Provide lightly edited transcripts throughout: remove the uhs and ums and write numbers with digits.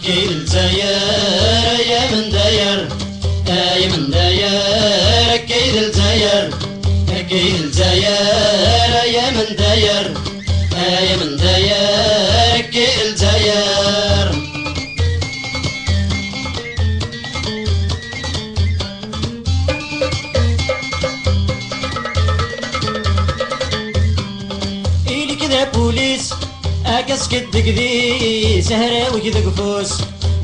أكيد الجزائر يا من داير يا من داير أكيد الجزائر أكيد الجزائر يا من داير يا من داير أكيد الجزائر إلي كذا بوليس أكس كد كذي سهرة وكذا قفوس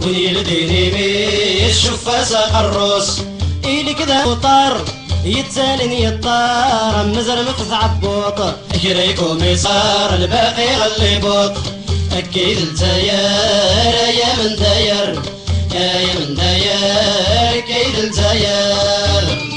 ونيل ديني مي الشفا ساق الروس إلي كذا وطار يتسالني الطار مزر مقف عبوط كريكو ميصار الباقي غلي بوط أكيد الجزائر يا من داير يا من داير أكيد الجزائر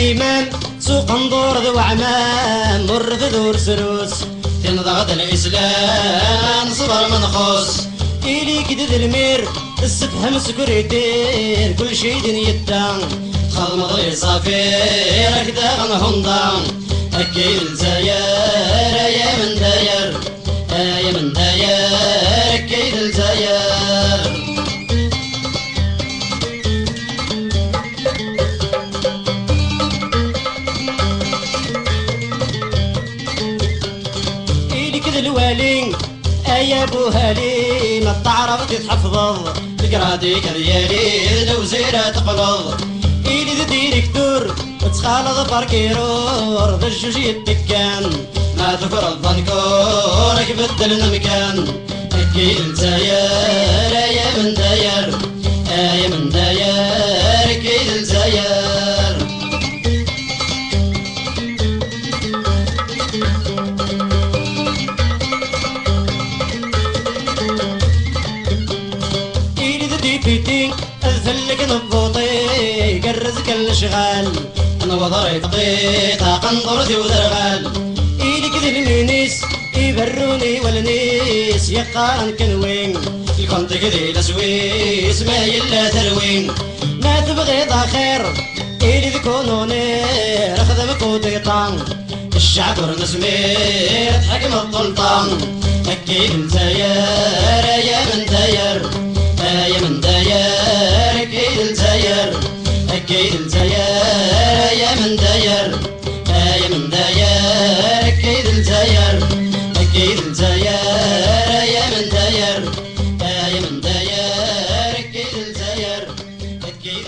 الإيمان سوق نضور ذو عمان مر في دور سروس تنضغط الإسلام صبر منخوص إلي كدد المير السفهم سكريتير كل شي دنيتان خضم ضي صافير أكدا غنهم ضام أكيد الجزائر يا من داير يا من داير أكيد الجزائر الوالي يا ابو هالي ما تعرف تتحفظ تقرادي كذيالي لو زيرة تقبض إلي ديريكتور وتخالط باركيرور ضجوج يتكان ما تفر الضنكور بدل المكان أكيد الجزائر يا من داير يا من داير أكيد الجزائر بيتي أذلك نبوطي قرزك الاشغال أنا وضري قضيطة قنطرتي وذرغال إيدي كذي المينيس يبروني والنيس يقارن كنوين الكونت كذي لسويس ما يلا تروين ما تبغي خير إيدي ذكونوني رخذ مكوطيطان الشعب ورنسمير حكم الطلطان أكيد الجزائر يا من داير يا من داير أكيد الجزائر أكيد الجزائر يا من داير يا من داير أكيد الجزائر أكيد الجزائر يا من داير يا من داير أكيد الجزائر أكيد